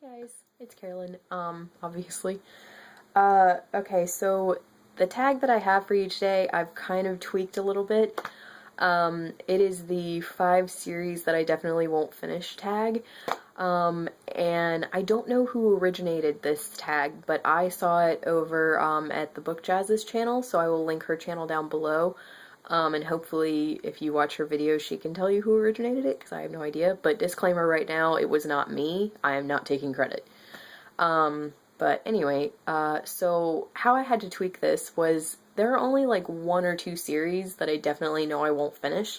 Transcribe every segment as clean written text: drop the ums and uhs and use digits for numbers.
Guys, it's Carolyn, obviously. Okay, so the tag that I have for each day, I've kind of tweaked a little bit. It is the 5 series that I definitely won't finish tag. And I don't know who originated this tag, but I saw it over, at the Book Jazz's channel, so I will link her channel down below. And hopefully if you watch her video she can tell you who originated it, because I have no idea. But disclaimer right now, it was not me. I am not taking credit. But anyway, so how I had to tweak this was there are only like 1 or 2 series that I definitely know I won't finish.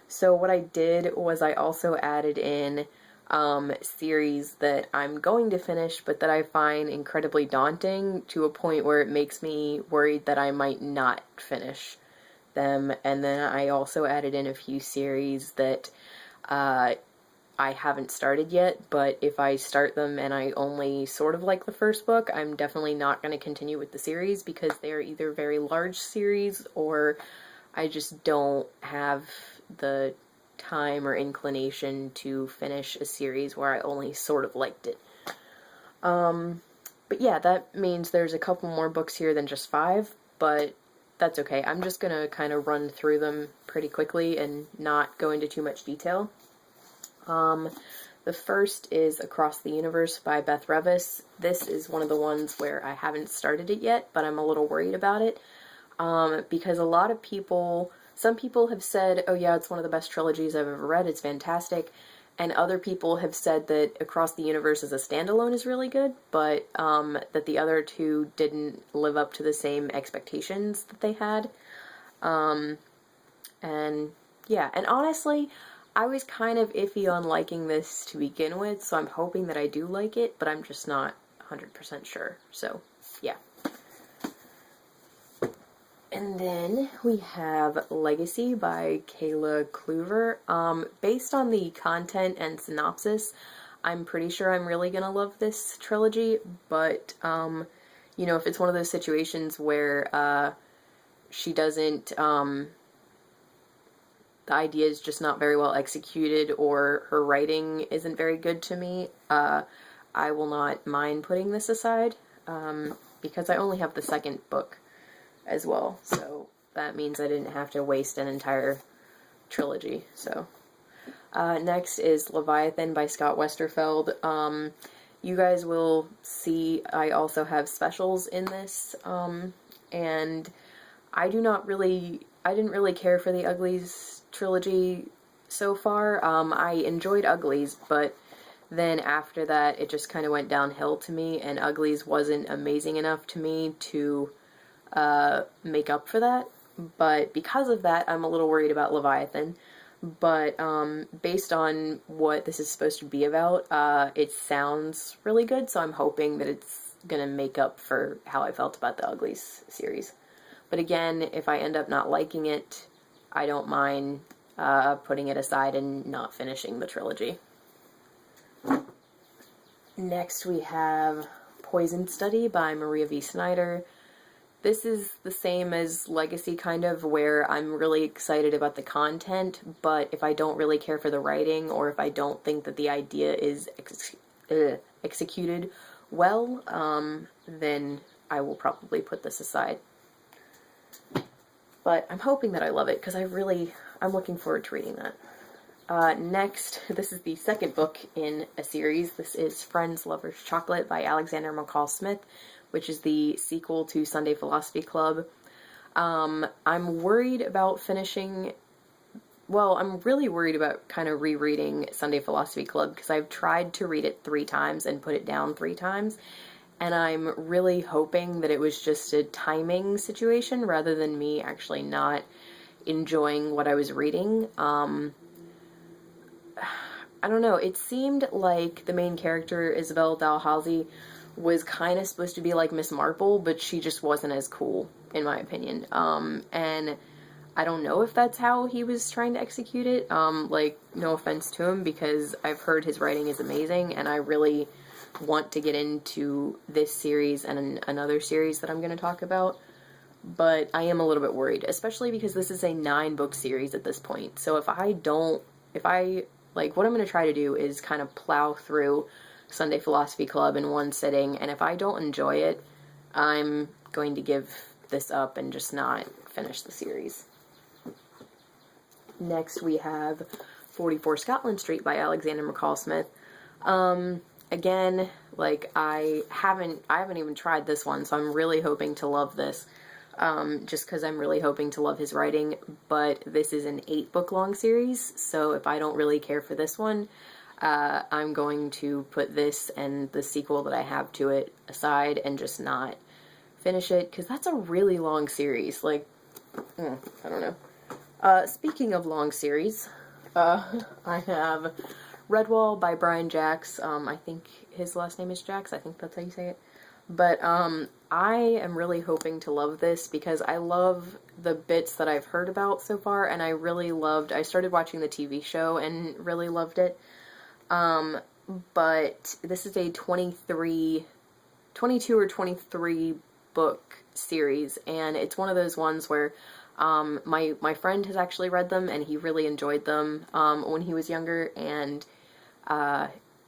So what I did was I also added in series that I'm going to finish, but that I find incredibly daunting to a point where it makes me worried that I might not finish them. And then I also added in a few series that I haven't started yet, but if I start them and I only sort of like the first book, I'm definitely not going to continue with the series because they are either very large series or I just don't have the time or inclination to finish a series where I only sort of liked it. But yeah, that means there's a couple more books here than just 5, but that's okay. I'm just gonna kind of run through them pretty quickly and not go into too much detail. The first is Across the Universe by Beth Revis. This is one of the ones where I haven't started it yet, but I'm a little worried about it, because a lot of people, some people have said, oh yeah, it's one of the best trilogies I've ever read, it's fantastic, and other people have said that Across the Universe as a standalone is really good, but that the other two didn't live up to the same expectations that they had. And yeah, and honestly, I was kind of iffy on liking this to begin with, so I'm hoping that I do like it, but I'm just not 100% sure, so yeah. And then we have Legacy by Kayla Kluver. Based on the content and synopsis, I'm pretty sure I'm really gonna love this trilogy, but, you know, if it's one of those situations where, she doesn't, the idea is just not very well executed or her writing isn't very good to me, I will not mind putting this aside, because I only have the second book as well, so that means I didn't have to waste an entire trilogy. So next is Leviathan by Scott Westerfeld. You guys will see I also have specials in this, and I didn't really care for the Uglies trilogy so far. I enjoyed Uglies, but then after that it just kind of went downhill to me, and Uglies wasn't amazing enough to me to make up for that. But because of that, I'm a little worried about Leviathan. But based on what this is supposed to be about, it sounds really good, so I'm hoping that it's gonna make up for how I felt about the Uglies series. But again, if I end up not liking it, I don't mind putting it aside and not finishing the trilogy. Next we have Poison Study by Maria V. Snyder. This is the same as Legacy, kind of, where I'm really excited about the content, but if I don't really care for the writing, or if I don't think that the idea is executed well, then I will probably put this aside. But I'm hoping that I love it, because I'm looking forward to reading that. Next, this is the second book in a series. This is Friends, Lovers, Chocolate by Alexander McCall Smith, which is the sequel to Sunday Philosophy Club. I'm worried about finishing... Well, I'm really worried about kind of rereading Sunday Philosophy Club, because I've tried to read it 3 times and put it down 3 times, and I'm really hoping that it was just a timing situation rather than me actually not enjoying what I was reading. I don't know, it seemed like the main character, Isabel Dalhousie, was kind of supposed to be like Miss Marple, but she just wasn't as cool, in my opinion. And I don't know if that's how he was trying to execute it. Like, no offense to him, because I've heard his writing is amazing, and I really want to get into this series and another series that I'm going to talk about. But I am a little bit worried, especially because this is a 9-book series at this point. So if I, like, what I'm going to try to do is kind of plow through Sunday Philosophy Club in one sitting, and if I don't enjoy it, I'm going to give this up and just not finish the series. Next we have 44 Scotland Street by Alexander McCall Smith. Again, like, I haven't even tried this one, so I'm really hoping to love this. Just because I'm really hoping to love his writing, but this is an 8-book long series, so if I don't really care for this one, I'm going to put this and the sequel that I have to it aside and just not finish it, because that's a really long series. Like, I don't know. Speaking of long series, I have Redwall by Brian Jacks. I think his last name is Jacks. I think that's how you say it. But I am really hoping to love this because I love the bits that I've heard about so far, and I started watching the TV show and really loved it. But this is a 22 or 23 book series, and it's one of those ones where my friend has actually read them, and he really enjoyed them when he was younger, and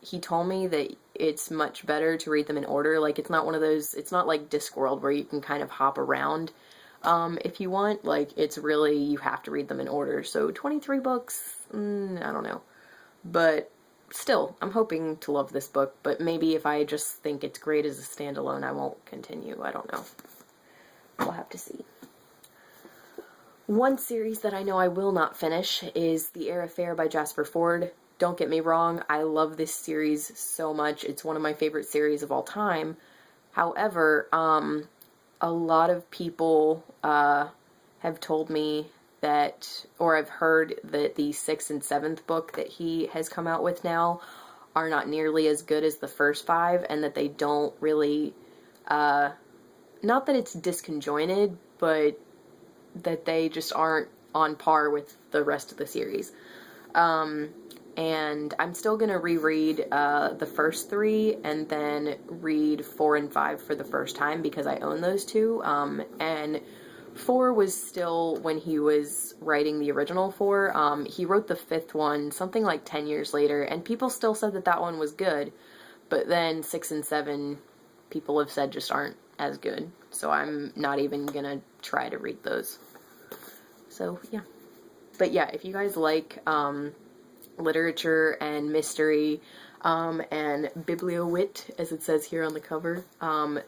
he told me that it's much better to read them in order. Like, it's not one of those, it's not like Discworld where you can kind of hop around if you want. Like, it's really, you have to read them in order. So 23 books, I don't know. But still, I'm hoping to love this book, but maybe if I just think it's great as a standalone, I won't continue. I don't know. We'll have to see. One series that I know I will not finish is The Eyre Affair by Jasper Fforde. Don't get me wrong, I love this series so much. It's one of my favorite series of all time. However, a lot of people have told me that, or I've heard that the 6th and 7th book that he has come out with now are not nearly as good as the first 5, and that they don't really, not that it's disconjointed, but that they just aren't on par with the rest of the series. And I'm still going to reread the first 3 and then read 4 and 5 for the first time because I own those 2. And 4 was still when he was writing the original 4. He wrote the 5th one something like 10 years later, and people still said that that one was good. But then 6 and 7, people have said just aren't as good. So I'm not even going to try to read those. So, yeah. But yeah, if you guys like literature and mystery and bibliowit, as it says here on the cover,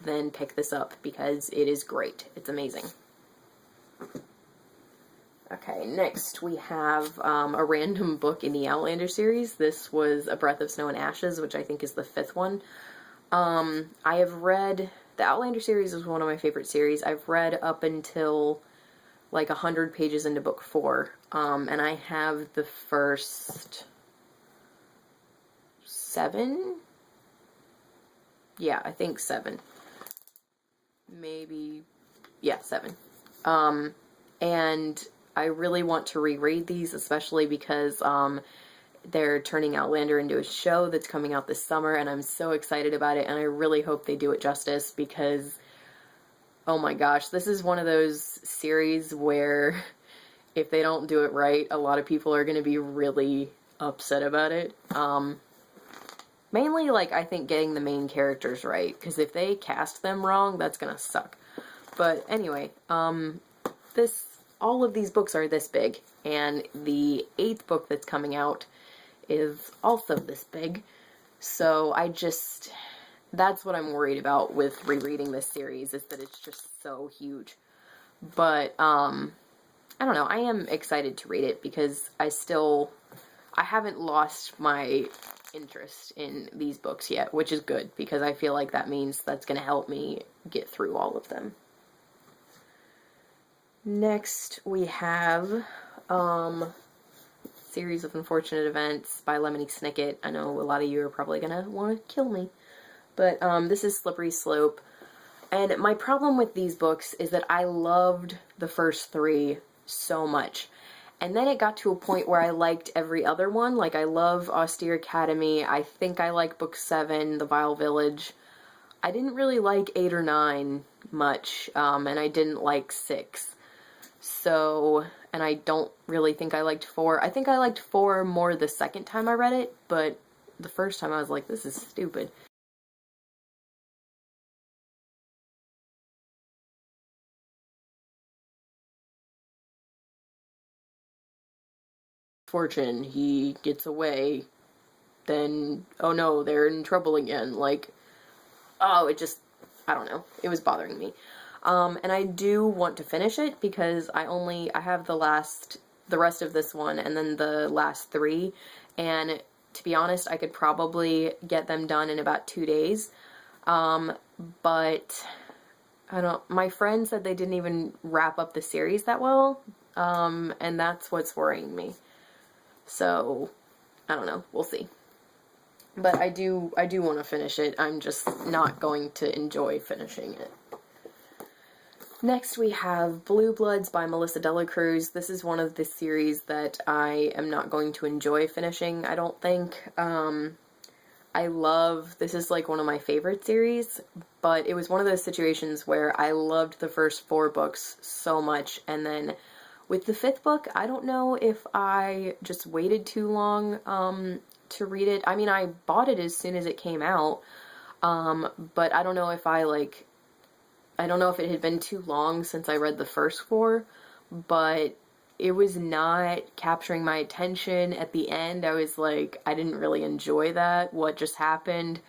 then pick this up because it is great. It's amazing. Okay, next we have a random book in the Outlander series. This was A Breath of Snow and Ashes, which I think is the 5th one. I have read, the Outlander series is one of my favorite series. I've read up until like 100 pages into book 4, and I have the first 7? Yeah, I think 7. Maybe, yeah, 7. And I really want to reread these, especially because they're turning Outlander into a show that's coming out this summer, and I'm so excited about it, and I really hope they do it justice because, oh my gosh, this is one of those series where if they don't do it right, a lot of people are going to be really upset about it. Mainly, like, I think getting the main characters right, because if they cast them wrong, that's going to suck. But anyway, all of these books are this big, and the 8th book that's coming out is also this big, so that's what I'm worried about with rereading this series, is that it's just so huge. But, I don't know, I am excited to read it because I haven't lost my interest in these books yet, which is good, because I feel like that means that's going to help me get through all of them. Next, we have, Series of Unfortunate Events by Lemony Snicket. I know a lot of you are probably going to want to kill me. But this is Slippery Slope. And my problem with these books is that I loved the first 3 so much. And then it got to a point where I liked every other one. Like, I love Austere Academy. I think I like book 7, The Vile Village. I didn't really like 8 or 9 much. And I didn't like 6. So, and I don't really think I liked 4. I think I liked 4 more the second time I read it, but the first time I was like, this is stupid. Fortune, he gets away, then, oh no, they're in trouble again. Like, oh, it just, I don't know. It was bothering me. And I do want to finish it because I have the rest of this one and then the last 3. And to be honest, I could probably get them done in about 2 days. But my friend said they didn't even wrap up the series that well. And that's what's worrying me. So, I don't know. We'll see. But I do want to finish it. I'm just not going to enjoy finishing it. Next we have Blue Bloods by Melissa Delacruz. This is one of the series that I am not going to enjoy finishing, I don't think. This is like one of my favorite series, but it was one of those situations where I loved the first 4 books so much, and then with the 5th book, I don't know if I just waited too long to read it. I mean, I bought it as soon as it came out, but I don't know if I don't know if it had been too long since I read the first 4, but it was not capturing my attention at the end. I was like, I didn't really enjoy that, what just happened.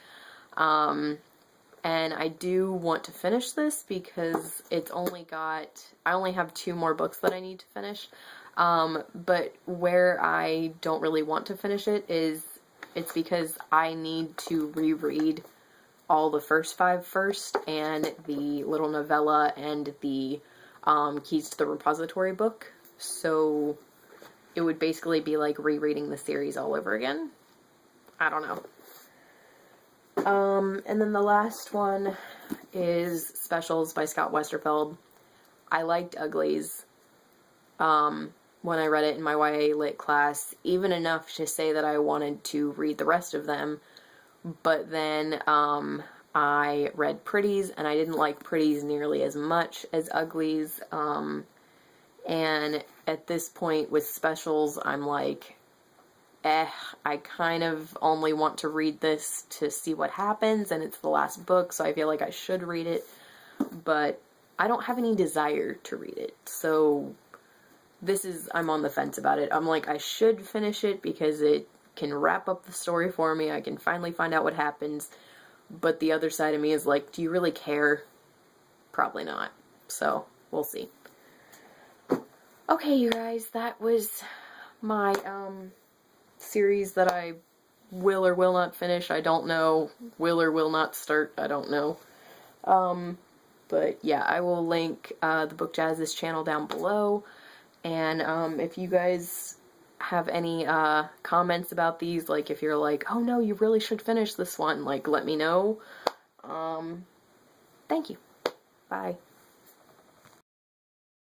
And I do want to finish this because I only have 2 more books that I need to finish. But where I don't really want to finish it's because I need to reread all the first 5 first, and the little novella and the Keys to the Repository book. So it would basically be like rereading the series all over again. I don't know. And then the last one is Specials by Scott Westerfeld. I liked Uglies when I read it in my YA Lit class, even enough to say that I wanted to read the rest of them. But then I read Pretties, and I didn't like Pretties nearly as much as Uglies. And at this point with Specials, I'm like, I kind of only want to read this to see what happens, and it's the last book, so I feel like I should read it. But I don't have any desire to read it, so I'm on the fence about it. I'm like, I should finish it because it can wrap up the story for me. I can finally find out what happens. But the other side of me is like, do you really care? Probably not. So, we'll see. Okay, you guys, that was my, series that I will or will not finish. I don't know. Will or will not start. I don't know. But yeah, I will link, the Book Jazz's channel down below. And, if you guys have any comments about these, like if you're like, oh no, you really should finish this one, like let me know. Thank you. Bye.